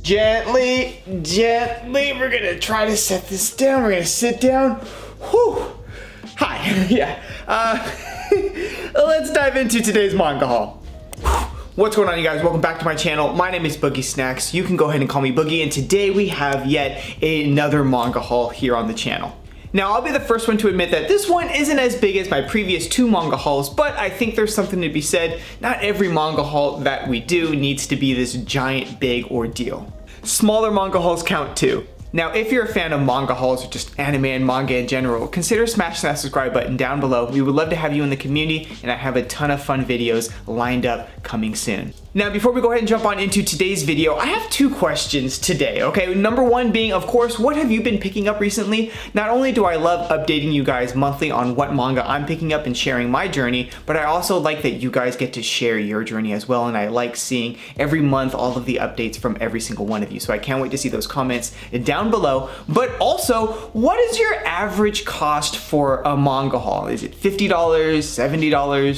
Gently, gently, we're gonna try to set this down. We're gonna sit down. Whew. Hi, yeah. Let's dive into today's manga haul. What's going on, you guys? Welcome back to my channel. My name is BoogieSnacks. You can go ahead and call me Boogie, and today we have yet another manga haul here on the channel. Now, I'll be the first one to admit that this one isn't as big as my previous two manga hauls, but I think there's something to be said. Not every manga haul that we do needs to be this giant, big ordeal. Smaller manga hauls count too. Now, if you're a fan of manga hauls or just anime and manga in general, consider smashing that subscribe button down below. We would love to have you in the community, and I have a ton of fun videos lined up coming soon. Now, before we go ahead and jump on into today's video, I have two questions today, okay? Number one being, of course, what have you been picking up recently? Not only do I love updating you guys monthly on what manga I'm picking up and sharing my journey, but I also like that you guys get to share your journey as well, and I like seeing every month all of the updates from every single one of you. So I can't wait to see those comments down below. But also, what is your average cost for a manga haul? Is it $50, $70,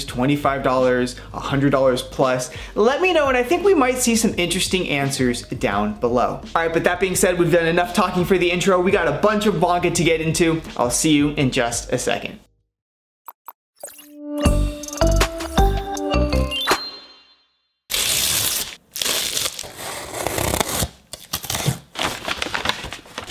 $25, $100 plus? Let me know, and I think we might see some interesting answers down below. All right, but that being said, we've done enough talking for the intro. We got a bunch of manga to get into. I'll see you in just a second.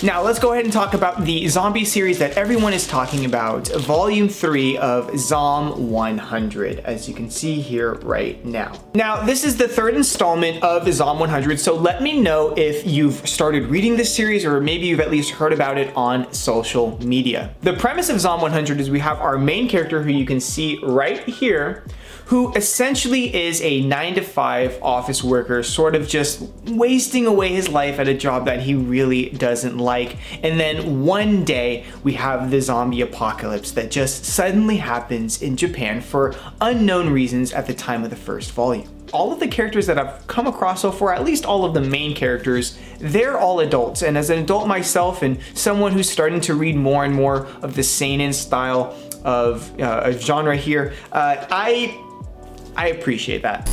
Now, let's go ahead and talk about the zombie series that everyone is talking about, Volume 3 of Zom 100, as you can see here right now. Now, this is the third installment of Zom 100, so let me know if you've started reading this series or maybe you've at least heard about it on social media. The premise of Zom 100 is we have our main character, who you can see right here, who essentially is a 9-to-5 office worker, sort of just wasting away his life at a job that he really doesn't like. And then one day we have the zombie apocalypse that just suddenly happens in Japan for unknown reasons at the time of the first volume. All of the characters that I've come across so far, at least all of the main characters, they're all adults. And as an adult myself and someone who's starting to read more and more of the seinen style of genre here, I appreciate that.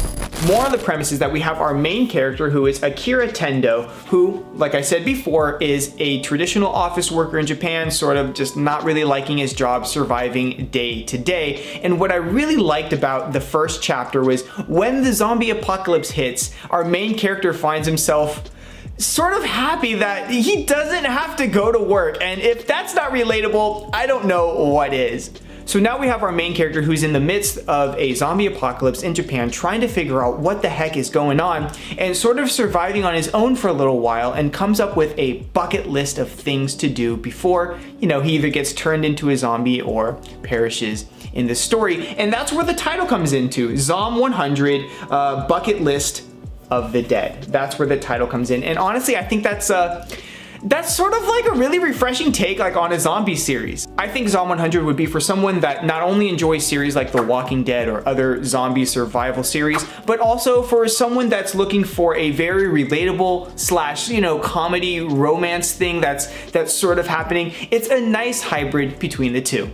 More on the premise is that we have our main character, who is Akira Tendo, who, like I said before, is a traditional office worker in Japan, sort of just not really liking his job, surviving day to day. And what I really liked about the first chapter was when the zombie apocalypse hits, our main character finds himself sort of happy that he doesn't have to go to work. And if that's not relatable, I don't know what is. So now we have our main character who's in the midst of a zombie apocalypse in Japan, trying to figure out what the heck is going on and sort of surviving on his own for a little while, and comes up with a bucket list of things to do before, he either gets turned into a zombie or perishes in the story. And that's where the title comes into, Zom 100, Bucket List of the Dead. That's where the title comes in. And honestly, I think that's sort of like a really refreshing take on a zombie series. I think Zom 100 would be for someone that not only enjoys series like The Walking Dead or other zombie survival series, but also for someone that's looking for a very relatable slash, comedy romance thing that's sort of happening. It's a nice hybrid between the two.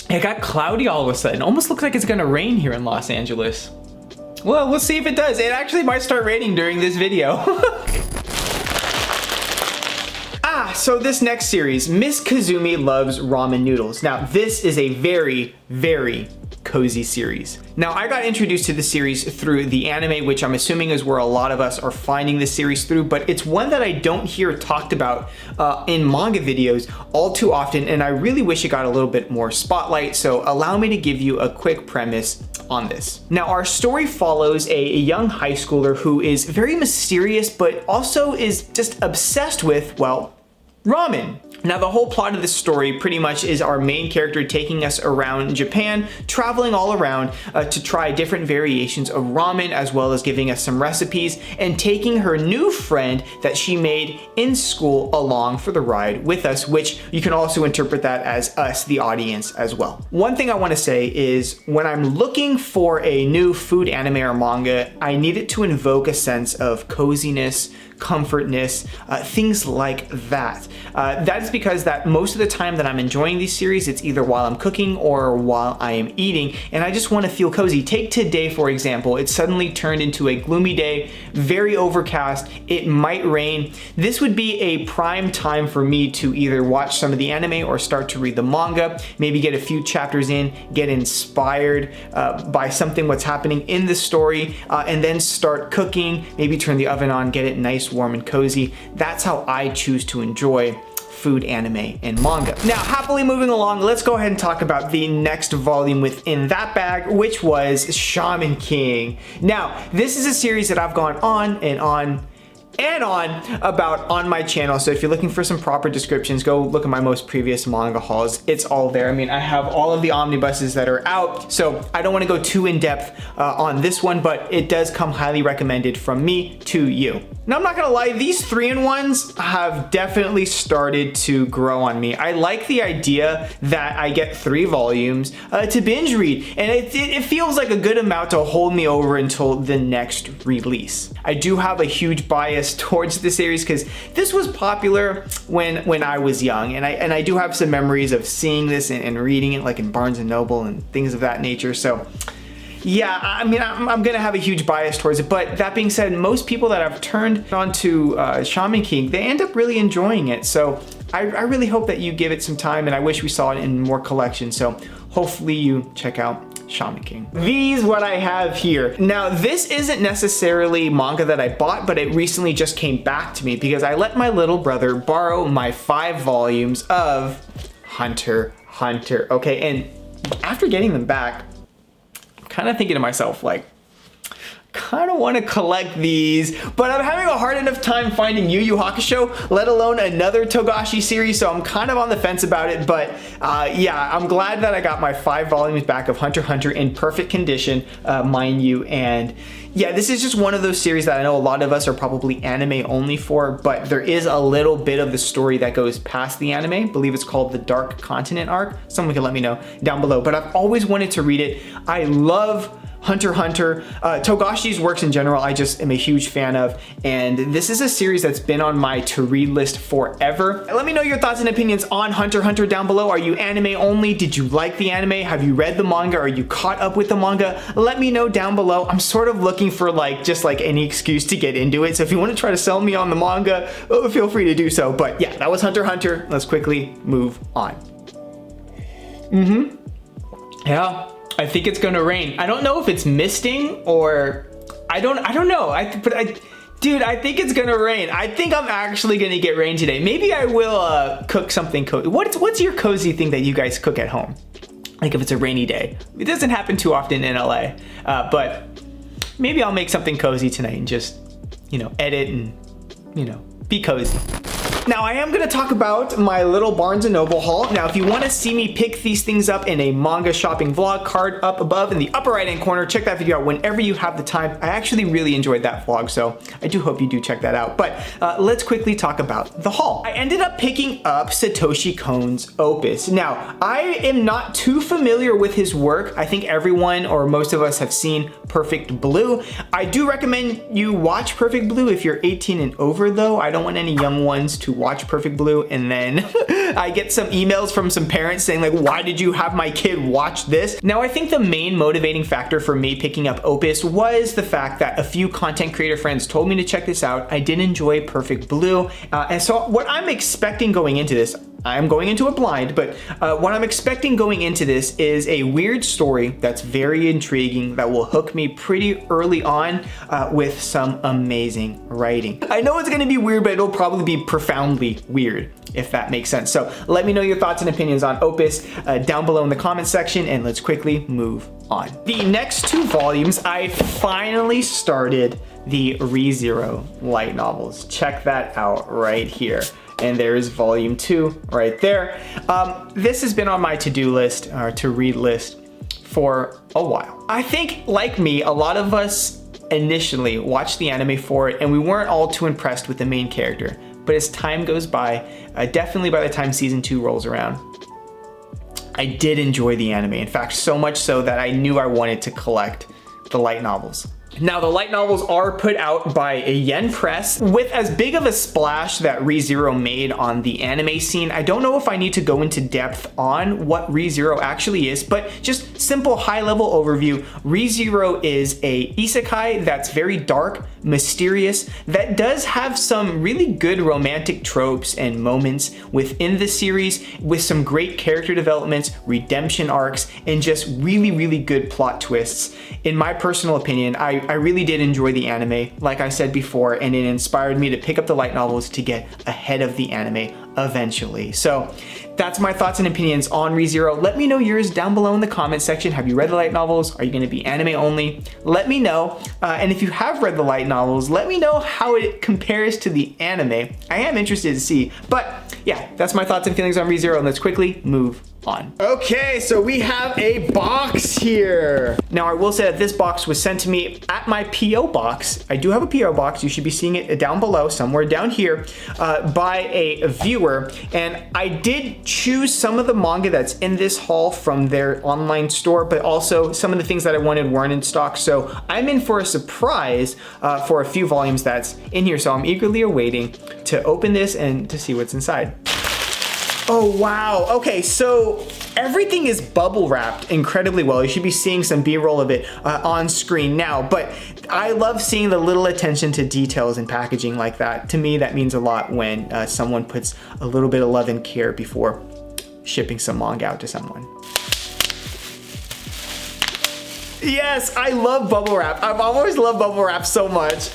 It got cloudy all of a sudden. Almost looks like it's gonna rain here in Los Angeles. Well, we'll see if it does. It actually might start raining during this video. So this next series, Miss Kazumi Loves Ramen Noodles. Now, this is a very, very cozy series. Now, I got introduced to the series through the anime, which I'm assuming is where a lot of us are finding this series through, but it's one that I don't hear talked about in manga videos all too often, and I really wish it got a little bit more spotlight, so allow me to give you a quick premise on this. Now, our story follows a young high schooler who is very mysterious, but also is just obsessed with, well, ramen. Now, the whole plot of this story pretty much is our main character taking us around Japan, traveling all around to try different variations of ramen, as well as giving us some recipes, and taking her new friend that she made in school along for the ride with us, which you can also interpret that as us, the audience, as well. One thing I want to say is when I'm looking for a new food anime or manga, I need it to invoke a sense of coziness, comfortness, things like that. That's because that most of the time that I'm enjoying these series, it's either while I'm cooking or while I am eating, and I just want to feel cozy. Take today, for example. It suddenly turned into a gloomy day, very overcast. It might rain. This would be a prime time for me to either watch some of the anime or start to read the manga, maybe get a few chapters in, get inspired by something what's happening in the story, and then start cooking, maybe turn the oven on, get it nice, warm, and cozy. That's how I choose to enjoy food, anime, and manga. Now, happily moving along, let's go ahead and talk about the next volume within that bag, which was Shaman King. Now, this is a series that I've gone on and on and on about on my channel, so if you're looking for some proper descriptions, go look at my most previous manga hauls. It's all there. I mean, I have all of the omnibuses that are out, so I don't want to go too in depth on this one, but it does come highly recommended from me to you. Now, I'm not gonna lie, these 3-in-1s have definitely started to grow on me. I like the idea that I get 3 volumes to binge read, and it feels like a good amount to hold me over until the next release. I do have a huge bias towards the series because this was popular when I was young, and I do have some memories of seeing this and reading it like in Barnes and Noble and things of that nature. So yeah, I mean, I'm gonna have a huge bias towards it, but that being said, most people that I've turned onto Shaman King, they end up really enjoying it. So I really hope that you give it some time, and I wish we saw it in more collections. So hopefully you check out Shaman King. These what I have here. Now, this isn't necessarily manga that I bought, but it recently just came back to me because I let my little brother borrow my 5 volumes of Hunter x Hunter. Okay, and after getting them back, I'm kind of thinking to myself, like, kind of want to collect these, but I'm having a hard enough time finding Yu Yu Hakusho, let alone another Togashi series, so I'm kind of on the fence about it. But yeah, I'm glad that I got my 5 volumes back of Hunter x Hunter in perfect condition, mind you. And yeah, this is just one of those series that I know a lot of us are probably anime only for, but there is a little bit of the story that goes past the anime. I believe it's called the Dark Continent arc. Someone can let me know down below, but I've always wanted to read it. I love Hunter x Hunter. Togashi's works in general, I just am a huge fan of, and this is a series that's been on my to-read list forever. Let me know your thoughts and opinions on Hunter x Hunter down below. Are you anime only? Did you like the anime? Have you read the manga? Are you caught up with the manga? Let me know down below. I'm sort of looking for just any excuse to get into it, so if you want to try to sell me on the manga, feel free to do so. But yeah, that was Hunter x Hunter. Let's quickly move on. Yeah, I think it's gonna rain. I don't know if it's misting or I don't know. Dude, I think it's gonna rain. I think I'm actually gonna get rain today. Maybe I will cook something cozy. What's your cozy thing that you guys cook at home? Like if it's a rainy day. It doesn't happen too often in LA, but maybe I'll make something cozy tonight and just, edit and, be cozy. Now, I am gonna talk about my little Barnes & Noble haul. Now, if you wanna see me pick these things up in a manga shopping vlog, card up above in the upper right-hand corner, check that video out whenever you have the time. I actually really enjoyed that vlog, so I do hope you do check that out. But let's quickly talk about the haul. I ended up picking up Satoshi Kon's Opus. Now, I am not too familiar with his work. I think everyone or most of us have seen Perfect Blue. I do recommend you watch Perfect Blue if you're 18 and over, though. I don't want any young ones to watch Perfect Blue and then I get some emails from some parents saying like, why did you have my kid watch this? Now, I think the main motivating factor for me picking up Opus was the fact that a few content creator friends told me to check this out. I did enjoy Perfect Blue, and so what I'm expecting going into this, I'm going into it blind, but what I'm expecting going into this is a weird story that's very intriguing that will hook me pretty early on with some amazing writing. I know it's gonna be weird, but it'll probably be profoundly weird, if that makes sense. So let me know your thoughts and opinions on Opus down below in the comments section, and let's quickly move on. The next 2 volumes, I finally started the ReZero light novels. Check that out right here. And there's volume 2 right there. This has been on my to-do list or to-read list for a while. I think, like me, a lot of us initially watched the anime for it and we weren't all too impressed with the main character. But as time goes by, definitely by the time season 2 rolls around, I did enjoy the anime. In fact, so much so that I knew I wanted to collect the light novels. Now, the light novels are put out by a Yen Press. With as big of a splash that ReZero made on the anime scene, I don't know if I need to go into depth on what ReZero actually is, but just simple high-level overview. ReZero is a isekai that's very dark, mysterious, that does have some really good romantic tropes and moments within the series, with some great character developments, redemption arcs, and just really, really good plot twists. In my personal opinion, I really did enjoy the anime, like I said before, and it inspired me to pick up the light novels to get ahead of the anime eventually. So that's my thoughts and opinions on ReZero. Let me know yours down below in the comment section. Have you read the light novels? Are you going to be anime only? Let me know. And if you have read the light novels, let me know how it compares to the anime. I am interested to see. But yeah, that's my thoughts and feelings on ReZero, and let's quickly move on. Okay, so we have a box here. Now, I will say that this box was sent to me at my P.O. box. I do have a P.O. box. You should be seeing it down below, somewhere down here, by a viewer. And I did choose some of the manga that's in this haul from their online store, but also some of the things that I wanted weren't in stock. So I'm in for a surprise for a few volumes that's in here. So I'm eagerly awaiting to open this and to see what's inside. Oh, wow. Okay, so everything is bubble wrapped incredibly well. You should be seeing some B-roll of it on screen now, but I love seeing the little attention to details in packaging like that. To me, that means a lot when someone puts a little bit of love and care before shipping some manga out to someone. Yes, I love bubble wrap. I've always loved bubble wrap so much.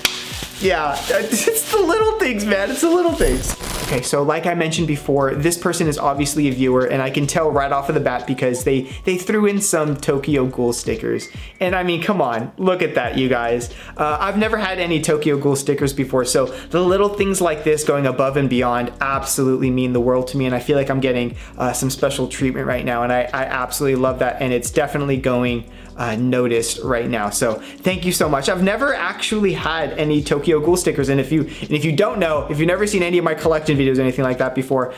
Yeah, it's the little things, man. It's the little things. Okay, so like I mentioned before, this person is obviously a viewer, and I can tell right off of the bat because they threw in some Tokyo Ghoul stickers. And I mean, come on, look at that, you guys. I've never had any Tokyo Ghoul stickers before, so the little things like this going above and beyond absolutely mean the world to me, and I feel like I'm getting some special treatment right now, and I absolutely love that, and it's definitely going noticed right now. So thank you so much. I've never actually had any Tokyo Ghoul stickers, and if you don't know, if you've never seen any of my collection videos or anything like that before,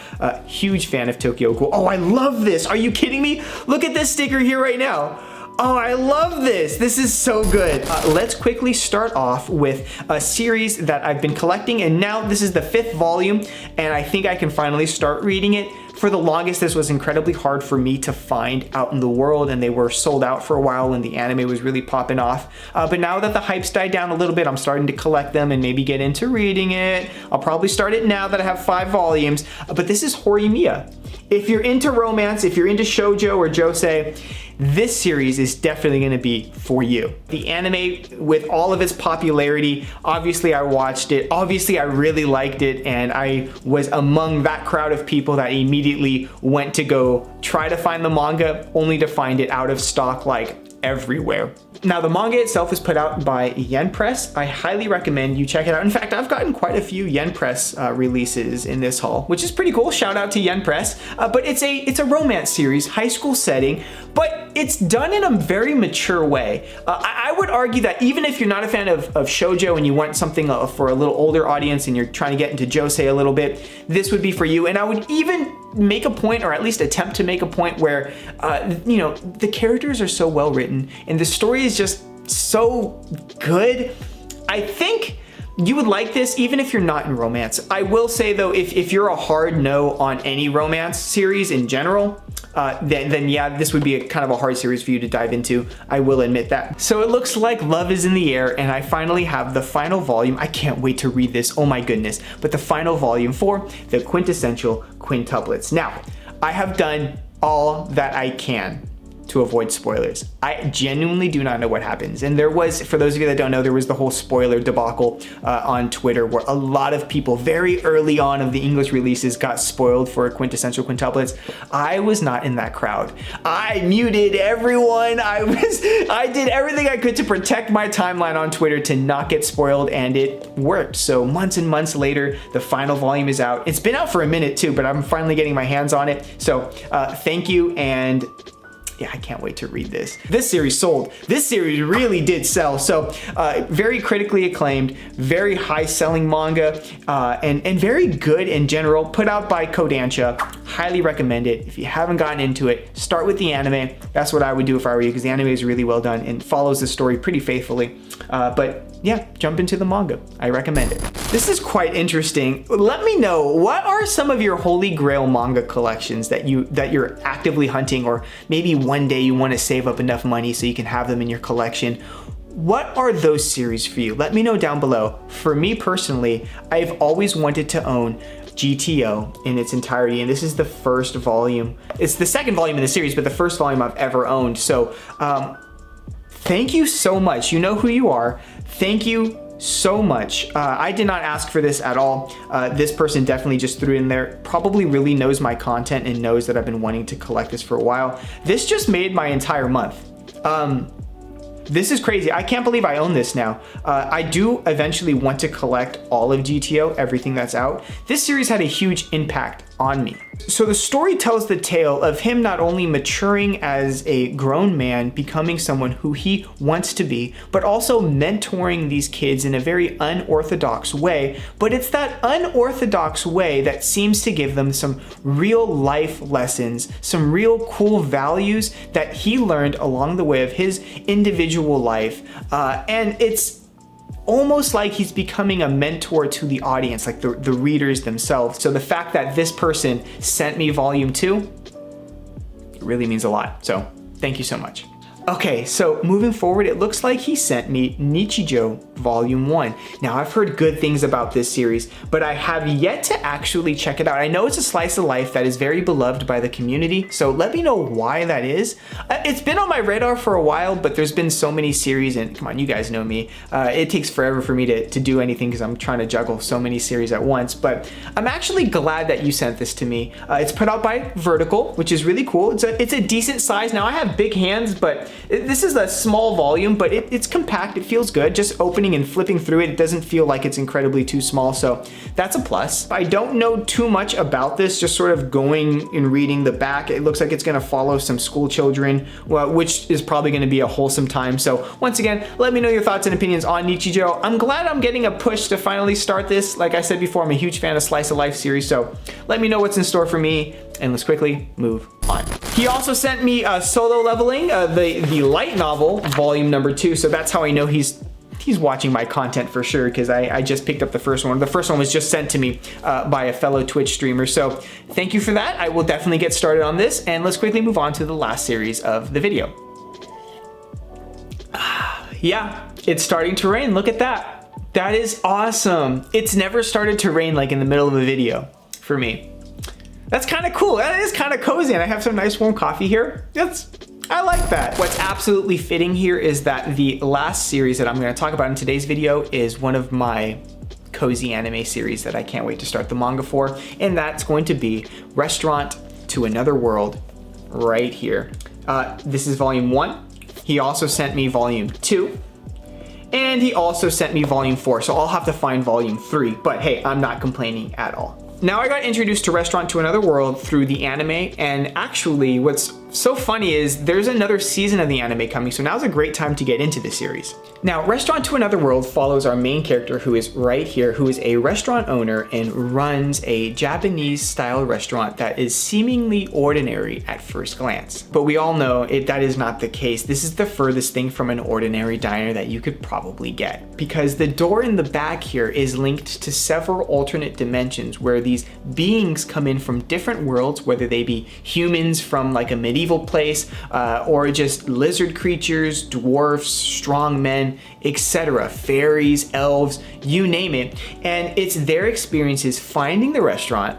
huge fan of Tokyo Ghoul. Oh, I love this. Are you kidding me? Look at this sticker here right now. Oh, I love this. This is so good. Let's quickly start off with a series that I've been collecting, and now this is the 5th volume, and I think I can finally start reading it. For the longest, this was incredibly hard for me to find out in the world, and they were sold out for a while when the anime was really popping off. But now that the hype's died down a little bit, I'm starting to collect them and maybe get into reading it. I'll probably start it now that I have 5 volumes, but this is Horimiya. If you're into romance, if you're into shoujo or josei, this series is definitely going to be for you. The anime, with all of its popularity, obviously I watched it, obviously I really liked it, and I was among that crowd of people that immediately went to go try to find the manga, only to find it out of stock like everywhere. Now, the manga itself is put out by Yen Press. I highly recommend you check it out. In fact, I've gotten quite a few Yen Press releases in this haul, which is pretty cool. Shout out to Yen Press. But it's a romance series, high school setting, but it's done in a very mature way. I would argue that even if you're not a fan of shoujo and you want something for a little older audience and you're trying to get into josei a little bit, this would be for you. And I would even make a point, or at least attempt to make a point, where the characters are so well written and the story is just so good. I think you would like this even if you're not in romance. I will say though, if you're a hard no on any romance series in general, then yeah, this would be a kind of a hard series for you to dive into. I will admit that. So it looks like love is in the air, and I finally have the final volume. I can't wait to read this, oh my goodness. But the final volume for the quintessential quintuplets. Now, I have done all that I can to avoid spoilers. I genuinely do not know what happens. And there was, for those of you that don't know, there was the whole spoiler debacle on Twitter where a lot of people very early on of the English releases got spoiled for quintessential quintuplets. I was not in that crowd. I muted everyone. I did everything I could to protect my timeline on Twitter to not get spoiled, and it worked. So months and months later, the final volume is out. It's been out for a minute too, but I'm finally getting my hands on it. So thank you, and yeah, I can't wait to read this. This series sold. This series really did sell. So very critically acclaimed, very high selling manga, and very good in general, put out by Kodansha. Highly recommend it. If you haven't gotten into it, start with the anime. That's what I would do if I were you, because the anime is really well done and follows the story pretty faithfully. But yeah, jump into the manga. I recommend it. This is quite interesting. Let me know, what are some of your holy grail manga collections that you're actively hunting, or maybe one day you want to save up enough money so you can have them in your collection? What are those series for you? Let me know down below. For me personally, I've always wanted to own GTO in its entirety, and this is the first volume. It's the second volume in the series, but the first volume I've ever owned. So thank you so much. You know who you are. Thank you so much. I did not ask for this at all. This person definitely just threw it in there. Probably really knows my content and knows that I've been wanting to collect this for a while. This just made my entire month. This is crazy. I can't believe I own this now. I do eventually want to collect all of GTO, everything that's out. This series had a huge impact on me. So the story tells the tale of him not only maturing as a grown man, becoming someone who he wants to be, but also mentoring these kids in a very unorthodox way. But it's that unorthodox way that seems to give them some real life lessons, some real cool values that he learned along the way of his individual life. And it's almost like he's becoming a mentor to the audience, like the readers themselves. So the fact that this person sent me volume 2, it really means a lot. So thank you so much. Okay, so moving forward, it looks like he sent me Nichijou Volume 1. Now, I've heard good things about this series, but I have yet to actually check it out. I know it's a slice of life that is very beloved by the community, so let me know why that is. It's been on my radar for a while, but there's been so many series, and come on, you guys know me. It takes forever for me to do anything because I'm trying to juggle so many series at once, but I'm actually glad that you sent this to me. It's put out by Vertical, which is really cool. It's a decent size. Now, I have big hands, but this is a small volume, but it's compact. It feels good. Just opening and flipping through it, it doesn't feel like it's incredibly too small, so that's a plus. I don't know too much about this, just sort of going and reading the back. It looks like it's gonna follow some school children, which is probably gonna be a wholesome time. So once again, let me know your thoughts and opinions on Nichijou. I'm glad I'm getting a push to finally start this. Like I said before, I'm a huge fan of slice of life series, so let me know what's in store for me, and let's quickly move on. He also sent me Solo Leveling, the light novel, volume number 2. So that's how I know he's watching my content for sure, because I just picked up the first one. The first one was just sent to me by a fellow Twitch streamer. So thank you for that. I will definitely get started on this, and let's quickly move on to the last series of the video. Yeah, it's starting to rain. Look at that. That is awesome. It's never started to rain like in the middle of a video for me. That's kind of cool. That is kind of cozy, and I have some nice warm coffee here. I like that. What's absolutely fitting here is that the last series that I'm going to talk about in today's video is one of my cozy anime series that I can't wait to start the manga for, and that's going to be Restaurant to Another World right here. This is volume 1. He also sent me volume 2. And he also sent me volume 4, so I'll have to find volume 3, but hey, I'm not complaining at all. Now, I got introduced to Restaurant to Another World through the anime, and actually what's so funny is there's another season of the anime coming, so now's a great time to get into this series. Now, Restaurant to Another World follows our main character, who is right here, who is a restaurant owner and runs a Japanese-style restaurant that is seemingly ordinary at first glance. But we all know that is not the case. This is the furthest thing from an ordinary diner that you could probably get, because the door in the back here is linked to several alternate dimensions where these beings come in from different worlds, whether they be humans from like a medieval place, or just lizard creatures, dwarfs, strong men, etc., fairies, elves, you name it. And it's their experiences finding the restaurant,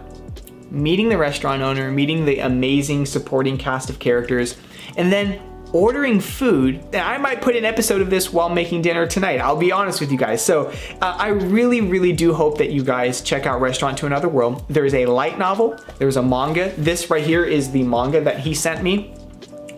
meeting the restaurant owner, meeting the amazing supporting cast of characters, and then ordering food. I might put an episode of this while making dinner tonight, I'll be honest with you guys. So I really do hope that you guys check out Restaurant to Another World. There's a light novel, there's a manga. This right here is the manga that he sent me.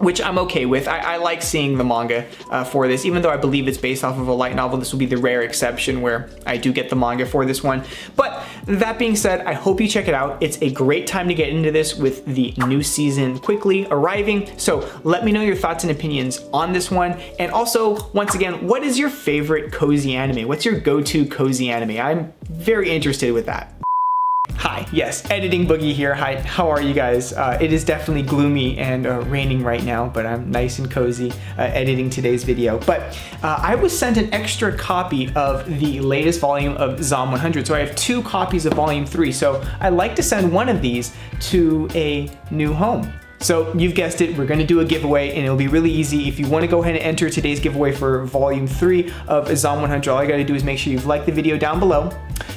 which I'm okay with. I like seeing the manga for this, even though I believe it's based off of a light novel. This will be the rare exception where I do get the manga for this one. But that being said, I hope you check it out. It's a great time to get into this with the new season quickly arriving. So let me know your thoughts and opinions on this one. And also, once again, what is your favorite cozy anime? What's your go-to cozy anime? I'm very interested with that. Hi, yes, Editing Boogie here. Hi, how are you guys? It is definitely gloomy and raining right now, but I'm nice and cozy editing today's video. But I was sent an extra copy of the latest volume of ZOM 100, so I have 2 copies of volume 3. So I like to send one of these to a new home. So you've guessed it, we're gonna do a giveaway, and it'll be really easy. If you wanna go ahead and enter today's giveaway for volume 3 of ZOM 100, all you gotta do is make sure you've liked the video down below,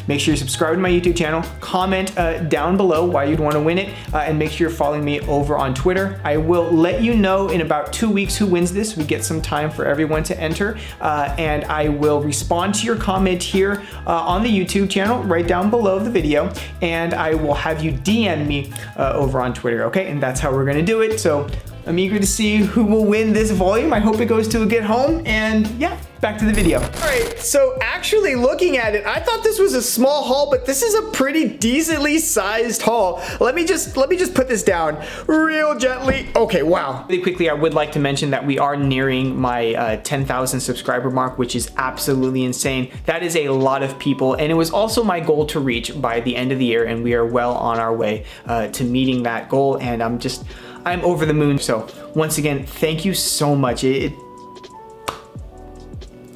make sure you're subscribed to my YouTube channel, comment down below why you'd wanna win it, and make sure you're following me over on Twitter. I will let you know in about 2 weeks who wins this. We get some time for everyone to enter, and I will respond to your comment here on the YouTube channel, right down below the video, and I will have you DM me over on Twitter, okay? And that's how we're gonna do it. So I'm eager to see who will win this volume. I hope it goes to a good home, and yeah, back to the video. All right, so actually looking at it, I thought this was a small haul, but this is a pretty decently sized haul. Let me just put this down real gently. Okay, wow. Really quickly, I would like to mention that we are nearing my 10,000 subscriber mark, which is absolutely insane. That is a lot of people, and it was also my goal to reach by the end of the year, and we are well on our way to meeting that goal, and I'm over the moon. So once again, thank you so much. I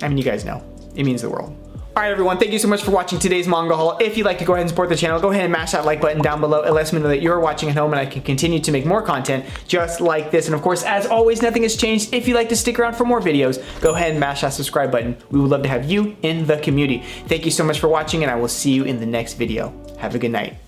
mean, you guys know, it means the world. All right, everyone, thank you so much for watching today's manga haul. If you'd like to go ahead and support the channel, go ahead and mash that like button down below. It lets me know that you're watching at home and I can continue to make more content just like this. And of course, as always, nothing has changed. If you'd like to stick around for more videos, go ahead and mash that subscribe button. We would love to have you in the community. Thank you so much for watching, and I will see you in the next video. Have a good night.